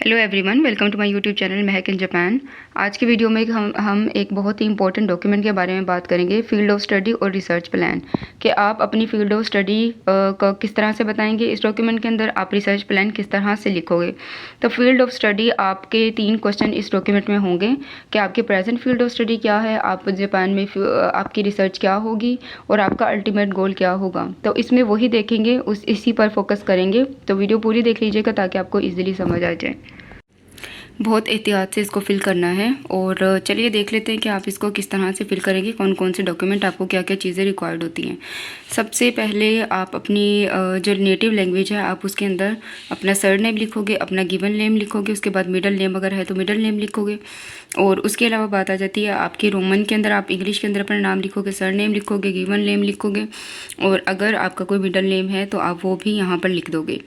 Hello everyone, welcome to my YouTube channel Mahak in Japan. आज के video में हम एक बहुत ही इंपॉर्टेंट डॉक्यूमेंट के बारे में बात करेंगे, फील्ड ऑफ स्टडी और रिसर्च प्लान। कि आप अपनी फील्ड ऑफ स्टडी का किस तरह से बताएंगे इस डॉक्यूमेंट के अंदर, आप रिसर्च प्लान किस तरह से लिखोगे। तो फील्ड ऑफ स्टडी आपके 3 क्वेश्चन इस डॉक्यूमेंट में होंगे कि आपकी प्रेजेंट फील्ड ऑफ स्टडी क्या है, आप जापान में आपकी रिसर्च क्या होगी और आपका अल्टीमेट गोल क्या होगा। तो इसमें वही देखेंगे, इसी पर फोकस करेंगे। तो वीडियो पूरी देख लीजिएगा ताकि आपको ईजिली समझ आ जाए। बहुत एहतियात से इसको फिल करना है और चलिए देख लेते हैं कि आप इसको किस तरह से फिल करेंगे, कौन कौन से डॉक्यूमेंट, आपको क्या क्या चीज़ें रिक्वायर्ड होती हैं। सबसे पहले आप अपनी जो नेटिव लैंग्वेज है आप उसके अंदर अपना सरनेम लिखोगे, अपना गिवन नेम लिखोगे, उसके बाद मिडल नेम अगर है तो मिडल नेम लिखोगे। और उसके अलावा बात आ जाती है आपके रोमन के अंदर, आप इंग्लिश के अंदर अपना नाम लिखोगे, सरनेम लिखोगे, गिवन नेम लिखोगे और अगर आपका कोई मिडल नेम है तो आप वो भी यहाँ पर लिख दोगे।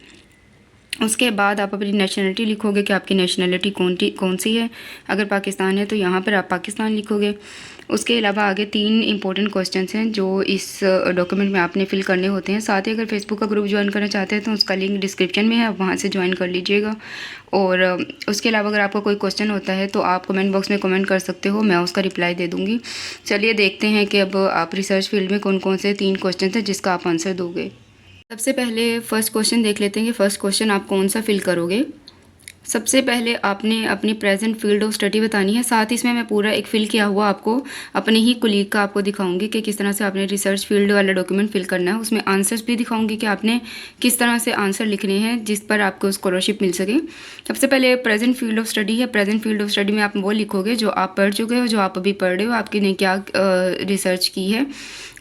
उसके बाद आप अपनी नेशनलिटी लिखोगे कि आपकी नेशनलिटी कौन सी है। अगर पाकिस्तान है तो यहाँ पर आप पाकिस्तान लिखोगे। उसके अलावा आगे 3 इंपॉर्टेंट क्वेश्चंस हैं जो इस डॉक्यूमेंट में आपने फिल करने होते हैं। साथ ही अगर फेसबुक का ग्रुप ज्वाइन करना चाहते हैं तो उसका लिंक डिस्क्रिप्शन में है, आप वहाँ से ज्वाइन कर लीजिएगा। और उसके अलावा अगर आपका कोई क्वेश्चन होता है तो आप कमेंट बॉक्स में कमेंट कर सकते हो, मैं उसका रिप्लाई दे दूँगी। चलिए देखते हैं कि अब आप रिसर्च फील्ड में कौन कौन से 3 क्वेश्चन हैं जिसका आप आंसर दोगे। सबसे पहले फर्स्ट क्वेश्चन देख लेते हैं कि फर्स्ट क्वेश्चन आप कौन सा फिल करोगे। सबसे पहले आपने अपनी प्रेजेंट फील्ड ऑफ स्टडी बतानी है। साथ ही इसमें मैं पूरा एक फिल किया हुआ आपको अपने ही कुलीग का आपको दिखाऊंगी कि किस तरह से आपने रिसर्च फील्ड वाला डॉक्यूमेंट फिल करना है। उसमें आंसर्स भी दिखाऊंगी कि आपने किस तरह से आंसर लिखने हैं जिस पर आपको स्कॉलरशिप मिल सके। सबसे पहले प्रेजेंट फील्ड ऑफ स्टडी है। प्रेजेंट फील्ड ऑफ स्टडी में आप वो लिखोगे जो आप पढ़ चुके हो, जो आप अभी पढ़ रहे हो, आपकी ने क्या रिसर्च की है।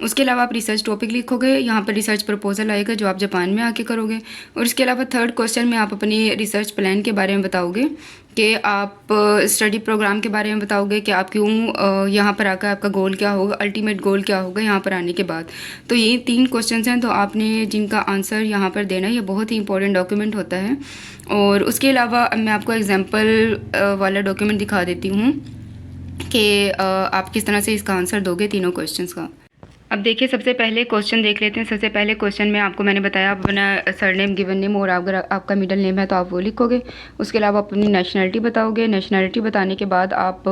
उसके अलावा आप रिसर्च टॉपिक लिखोगे, यहाँ पर रिसर्च प्रपोजल आएगा जो आप जापान में आके करोगे। और इसके अलावा थर्ड क्वेश्चन में आप अपनी रिसर्च प्लान के बारे में बताओगे कि आप स्टडी प्रोग्राम के बारे में बताओगे कि आप क्यों यहाँ पर आकर, आपका गोल क्या होगा, अल्टीमेट गोल क्या होगा यहाँ पर आने के बाद। तो ये 3 क्वेश्चंस हैं तो आपने जिनका आंसर यहाँ पर देना है। ये बहुत ही इंपॉर्टेंट डॉक्यूमेंट होता है। और उसके अलावा मैं आपको एग्जाम्पल वाला डॉक्यूमेंट दिखा देती हूँ कि आप किस तरह से इसका आंसर दोगे तीनों क्वेश्चंस का। अब देखिए सबसे पहले क्वेश्चन देख लेते हैं। सबसे पहले क्वेश्चन में आपको मैंने बताया आप अपना सरनेम, गिवन नेम और अगर आपका मिडिल नेम है तो आप वो लिखोगे। उसके अलावा अपनी नेशनलिटी बताओगे। नेशनलिटी बताने के बाद आप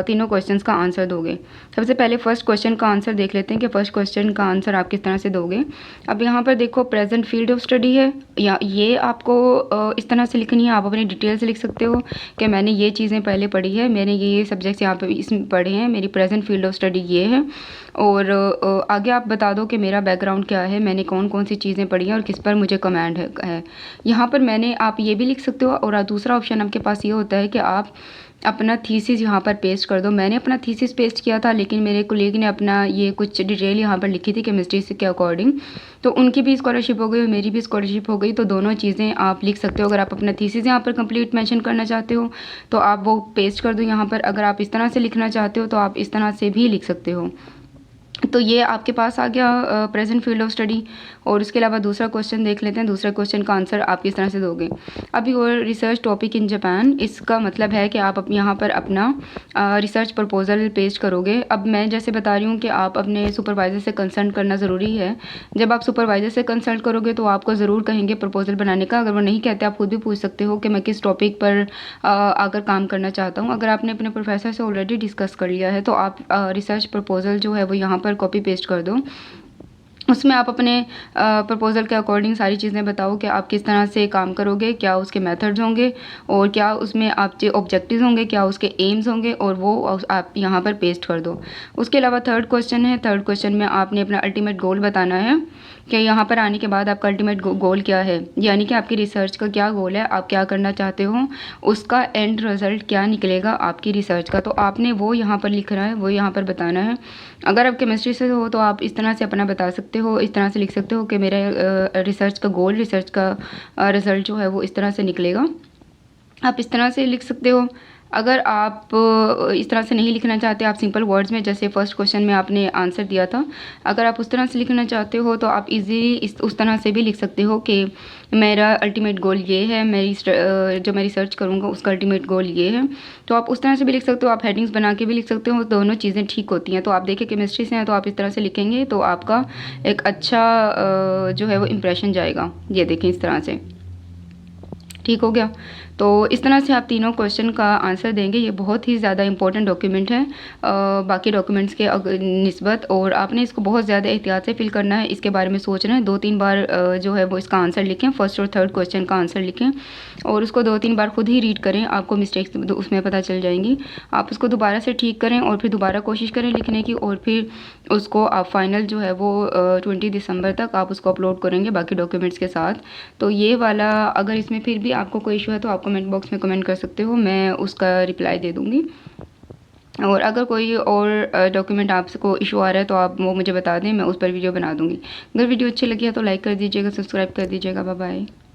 तीनों क्वेश्चंस का आंसर दोगे। सबसे पहले फर्स्ट क्वेश्चन का आंसर देख लेते हैं कि फर्स्ट क्वेश्चन का आंसर आप किस तरह से दोगे। अब यहाँ पर देखो प्रेजेंट फील्ड ऑफ स्टडी है, या ये आपको इस तरह से लिखनी है। आप अपनी डिटेल से लिख सकते हो कि मैंने ये चीज़ें पहले पढ़ी है, मैंने ये सब्जेक्ट्स यहाँ पर इसमें पढ़े हैं, मेरी प्रेजेंट फील्ड ऑफ स्टडी ये है। और आगे आप बता दो कि मेरा बैकग्राउंड क्या है, मैंने कौन कौन सी चीज़ें पढ़ी हैं और किस पर मुझे कमांड है। यहाँ पर मैंने, आप ये भी लिख सकते हो। और दूसरा ऑप्शन आपके पास ये होता है कि आप अपना थीसिस यहाँ पर पेस्ट कर दो। मैंने अपना थीसिस पेस्ट किया था लेकिन मेरे कोलीग ने अपना ये कुछ डिटेल यहाँ पर लिखी थी केमिस्ट्री से के अकॉर्डिंग, तो उनकी भी स्कॉलरशिप हो गई और मेरी भी स्कॉलरशिप हो गई। तो दोनों चीज़ें आप लिख सकते हो। अगर आप अपना थीसिस यहाँ पर कंप्लीट मेंशन करना चाहते हो तो आप वो पेस्ट कर दो यहाँ पर। अगर आप इस तरह से लिखना चाहते हो तो आप इस तरह से भी लिख सकते हो। तो ये आपके पास आ गया प्रेजेंट फील्ड ऑफ स्टडी। और उसके अलावा दूसरा क्वेश्चन देख लेते हैं। दूसरा क्वेश्चन का आंसर आप किस तरह से दोगे। अभी और रिसर्च टॉपिक इन जापान, इसका मतलब है कि आप यहाँ पर अपना रिसर्च प्रपोजल पेस्ट करोगे। अब मैं जैसे बता रही हूँ कि आप अपने सुपरवाइज़र से कंसल्ट करना ज़रूरी है। जब आप सुपरवाइज़र से कंसल्ट करोगे तो आपको ज़रूर कहेंगे प्रपोजल बनाने का। अगर वो नहीं कहते आप खुद भी पूछ सकते हो कि मैं किस टॉपिक पर आकर काम करना चाहता हूँ। अगर आपने अपने प्रोफेसर से ऑलरेडी डिस्कस कर लिया है तो आप रिसर्च प्रपोजल जो है वो यहाँ पर कॉपी पेस्ट कर दो। उसमें आप अपने प्रपोज़ल के अकॉर्डिंग सारी चीज़ें बताओ कि आप किस तरह से काम करोगे, क्या उसके मेथड्स होंगे और क्या उसमें आपके ऑब्जेक्टिव्स होंगे, क्या उसके एम्स होंगे, और वो आप यहाँ पर पेस्ट कर दो। उसके अलावा थर्ड क्वेश्चन है। थर्ड क्वेश्चन में आपने अपना अल्टीमेट गोल बताना है कि यहाँ पर आने के बाद आपका अल्टीमेट गोल क्या है, यानी कि आपकी रिसर्च का क्या गोल है, आप क्या करना चाहते हो, उसका एंड रिज़ल्ट क्या निकलेगा आपकी रिसर्च का। तो आपने वो यहाँ पर लिखना है, वो यहाँ पर बताना है। अगर आप केमिस्ट्री से हो तो आप इस तरह से अपना बता सकते हो, इस तरह से लिख सकते हो कि मेरा रिसर्च का गोल, रिसर्च का रिज़ल्ट जो है वो इस तरह से निकलेगा। आप इस तरह से लिख सकते हो। अगर आप इस तरह से नहीं लिखना चाहते, आप सिंपल वर्ड्स में जैसे फर्स्ट क्वेश्चन में आपने आंसर दिया था, अगर आप उस तरह से लिखना चाहते हो तो आप इजीली उस तरह से भी लिख सकते हो कि मेरा अल्टीमेट गोल ये है, मेरी जो मैं रिसर्च करूँगा उसका अल्टीमेट गोल ये है। तो आप उस तरह से भी लिख सकते हो, आप हेडिंग्स बना के भी लिख सकते हो। दोनों चीज़ें ठीक होती हैं। तो आप देखिए केमिस्ट्री से हैं तो आप इस तरह से लिखेंगे तो आपका एक अच्छा जो है वो इम्प्रेशन जाएगा। ये देखें इस तरह से, ठीक हो गया। तो इस तरह से आप तीनों क्वेश्चन का आंसर देंगे। ये बहुत ही ज़्यादा इंपॉर्टेंट डॉक्यूमेंट है बाकी डॉक्यूमेंट्स के निस्बत, और आपने इसको बहुत ज़्यादा एहतियात से फिल करना है। इसके बारे में सोचना है, 2-3 बार जो है वो इसका आंसर लिखें, फर्स्ट और थर्ड क्वेश्चन का आंसर लिखें और उसको 2-3 बार खुद ही रीड करें, आपको मिस्टेक्स उसमें पता चल जाएंगी। आप उसको दोबारा से ठीक करें और फिर दोबारा कोशिश करें लिखने की, और फिर उसको आप फाइनल जो है वो 20 दिसंबर तक आप उसको अपलोड करेंगे बाकी डॉक्यूमेंट्स के साथ। तो ये वाला अगर इसमें फिर भी आपको कोई इशू है तो आप कमेंट बॉक्स में कमेंट कर सकते हो, मैं उसका रिप्लाई दे दूँगी। और अगर कोई और डॉक्यूमेंट आपको इशू आ रहा है तो आप वो मुझे बता दें, मैं उस पर वीडियो बना दूँगी। अगर वीडियो अच्छी लगी है तो लाइक कर दीजिएगा, सब्सक्राइब कर दीजिएगा। Bye bye.